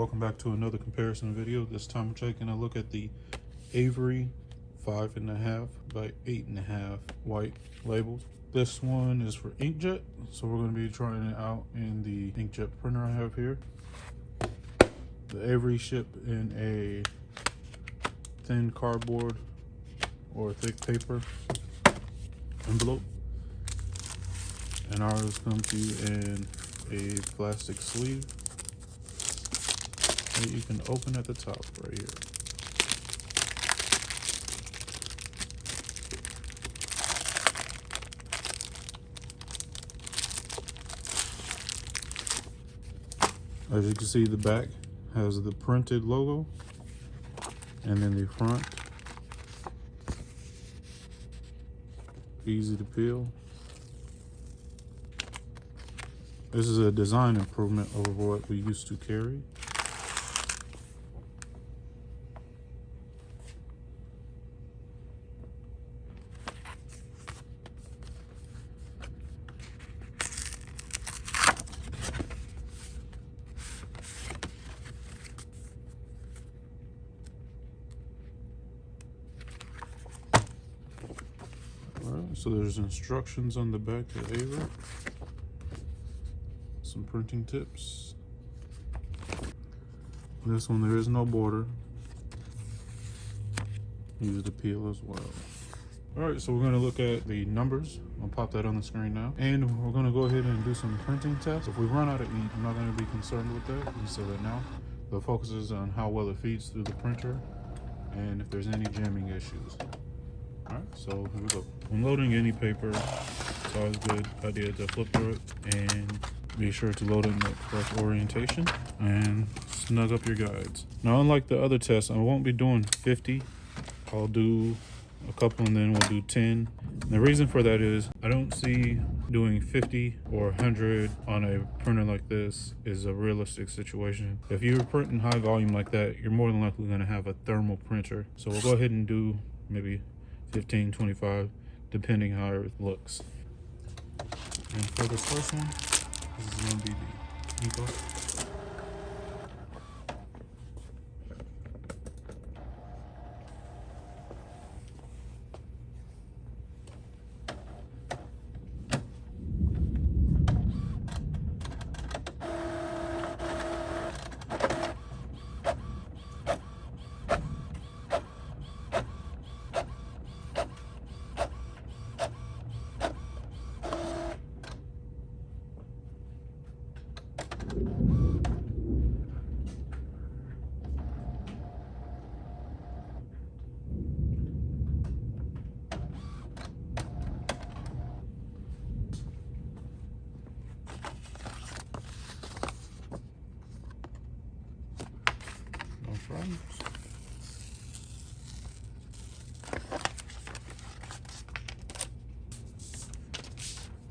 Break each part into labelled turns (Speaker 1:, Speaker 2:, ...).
Speaker 1: welcome back to another comparison video. This time we're taking a look at the Avery 5.5 by 8.5 white labels. This one is for inkjet, so we're going to be trying it out in the inkjet printer I have here. The Avery ship in a thin cardboard or thick paper envelope, and ours come to you in a plastic sleeve that you can open at the top right here. As you can see, the back has the printed logo, and then the front, easy to peel. This is a design improvement over what we used to carry. Alright, so there's instructions on the back of Avery. Some printing tips. This one, there is no border. Use the peel as well. Alright, so we're going to look at the numbers. I'll pop that on the screen now. And we're going to go ahead and do some printing tests. If we run out of ink, I'm not going to be concerned with that. You say that now. The focus is on how well it feeds through the printer and if there's any jamming issues. Alright, so here we go. When loading any paper, it's always a good idea to flip through it and be sure to load in the correct orientation and snug up your guides. Now, unlike the other tests, I won't be doing 50. I'll do a couple and then we'll do 10. And the reason for that is I don't see doing 50 or 100 on a printer like this is a realistic situation. If you're printing high volume like that, you're more than likely going to have a thermal printer. So we'll go ahead and do maybe 15, 25, depending how it looks. And for this first one, this is going to be the enKo.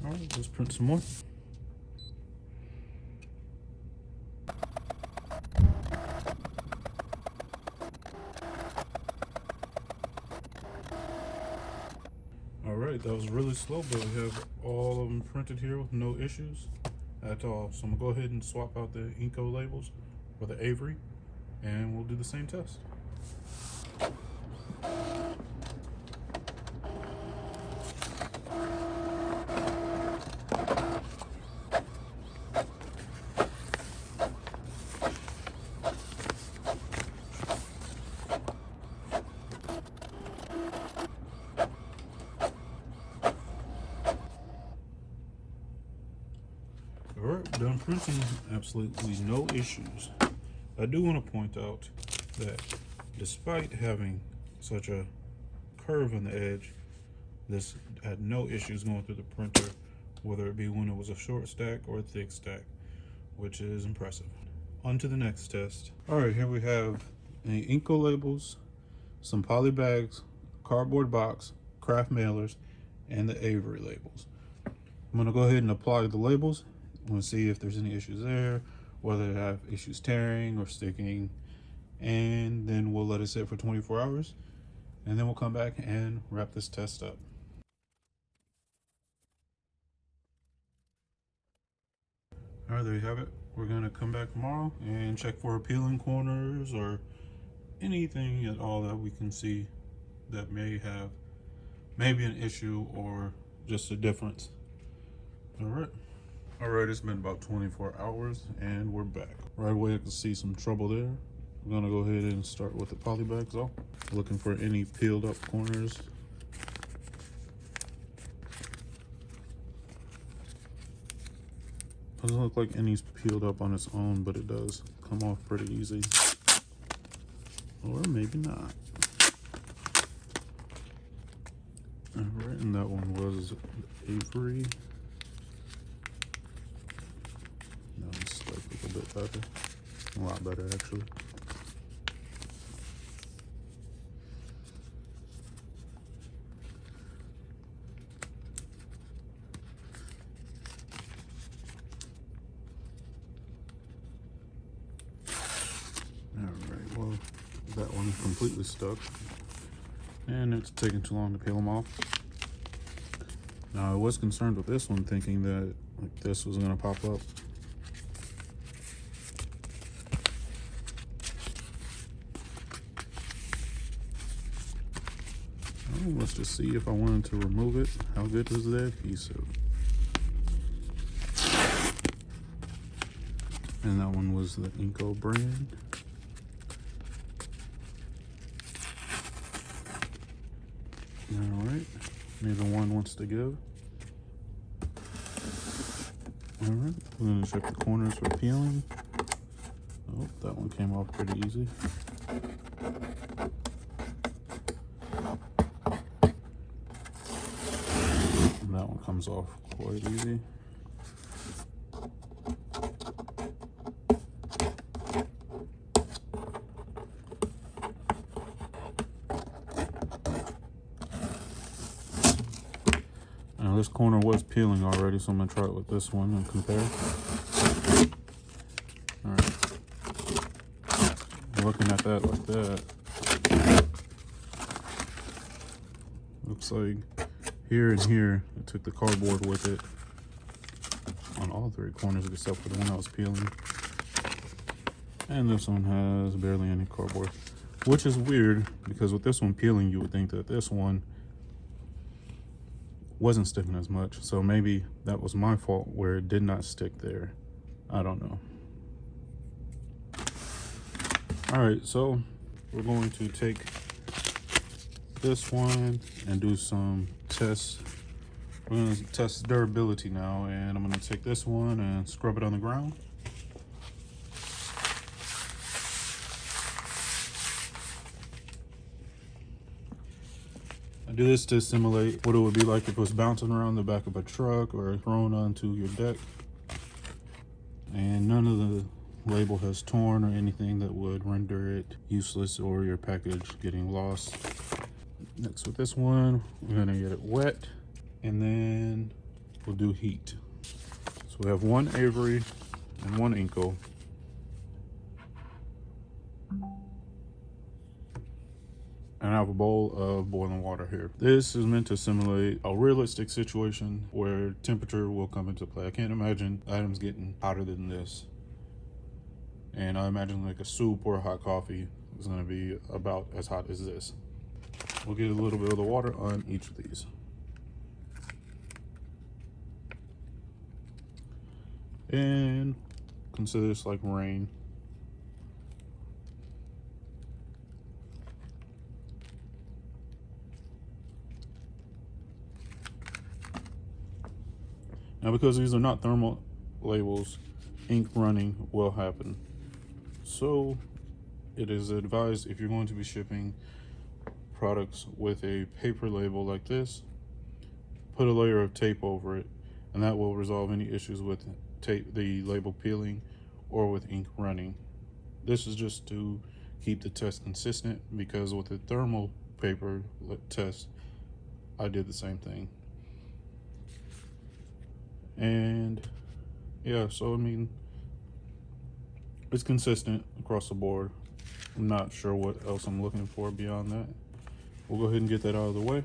Speaker 1: All right, let's print some more. All right, that was really slow, but we have all of them printed here with no issues at all. So I'm gonna go ahead and swap out the enKo labels for the Avery, and we'll do the same test. Alright, done printing, absolutely no issues. I do want to point out that despite having such a curve on the edge, this had no issues going through the printer, whether it be when it was a short stack or a thick stack, which is impressive. On to the next test. Alright, here we have the enKo labels, some poly bags, cardboard box, craft mailers, and the Avery labels. I'm going to go ahead and apply the labels. We'll see if there's any issues there, whether they have issues tearing or sticking, and then we'll let it sit for 24 hours, and then we'll come back and wrap this test up. All right, there you have it. we're gonna come back tomorrow and check for peeling corners or anything at all that we can see that may have maybe an issue or just a difference. All right, it's been about 24 hours and we're back. Right away I can see some trouble there. I'm gonna go ahead and start with the poly bags off, looking for any peeled up corners. Doesn't look like any's peeled up on its own, but it does come off pretty easy. Or maybe not. All right, and that one was Avery. That one's like a little bit better. A lot better, actually. Alright, well, that one's completely stuck. And it's taking too long to peel them off. Now, I was concerned with this one, thinking that like this was going to pop up. Oh, let's just see if I wanted to remove it. How good is the adhesive? And that one was the enKo brand. Alright, neither one wants to give. Alright, we're going to check the corners for peeling. Oh, that one came off pretty easy. And that one comes off quite easy. Now this corner was peeling already, so I'm gonna try it with this one and compare. Alright. Looking at that like that. Looks like here and here, it took the cardboard with it on all three corners except for the one I was peeling. And this one has barely any cardboard, which is weird because with this one peeling, you would think that this one wasn't sticking as much. So maybe that was my fault where it did not stick there. I don't know. All right, so we're going to take this one and do some tests. We're going to test durability now, and I'm going to take this one and scrub it on the ground. I do this to simulate what it would be like if it was bouncing around the back of a truck or thrown onto your deck. And none of the label has torn or anything that would render it useless or your package getting lost. Next with this one, we're gonna get it wet and then we'll do heat. So we have one Avery and one enKo. And I have a bowl of boiling water here. This is meant to simulate a realistic situation where temperature will come into play. I can't imagine items getting hotter than this. And I imagine like a soup or a hot coffee is gonna be about as hot as this. We'll get a little bit of the water on each of these. And consider this like rain. Now, because these are not thermal labels, ink running will happen. So it is advised if you're going to be shipping products with a paper label like this, put a layer of tape over it, and that will resolve any issues with tape, the label peeling, or with ink running. This is just to keep the test consistent, because with the thermal paper test, I did the same thing. And yeah, so I mean, it's consistent across the board. I'm not sure what else I'm looking for beyond that. We'll go ahead and get that out of the way.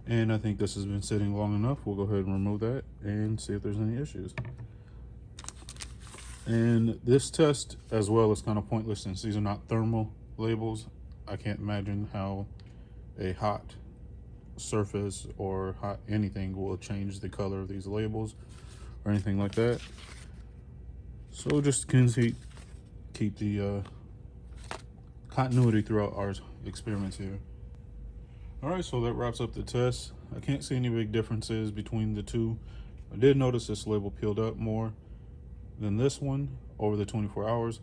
Speaker 1: And I think this has been sitting long enough. We'll go ahead and remove that and see if there's any issues. And this test as well is kind of pointless since these are not thermal labels. I can't imagine how a hot surface or hot anything will change the color of these labels or anything like that. So just keep the continuity throughout our experiments here. All right, so that wraps up the test. I can't see any big differences between the two. I did notice this label peeled up more than this one over the 24 hours,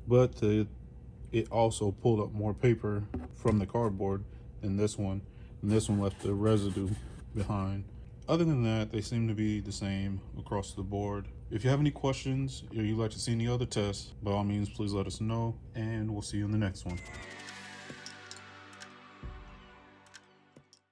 Speaker 1: but it also pulled up more paper from the cardboard than this one, and this one left the residue behind. Other than that, they seem to be the same across the board. If you have any questions or you'd like to see any other tests, by all means, please let us know, and we'll see you in the next one.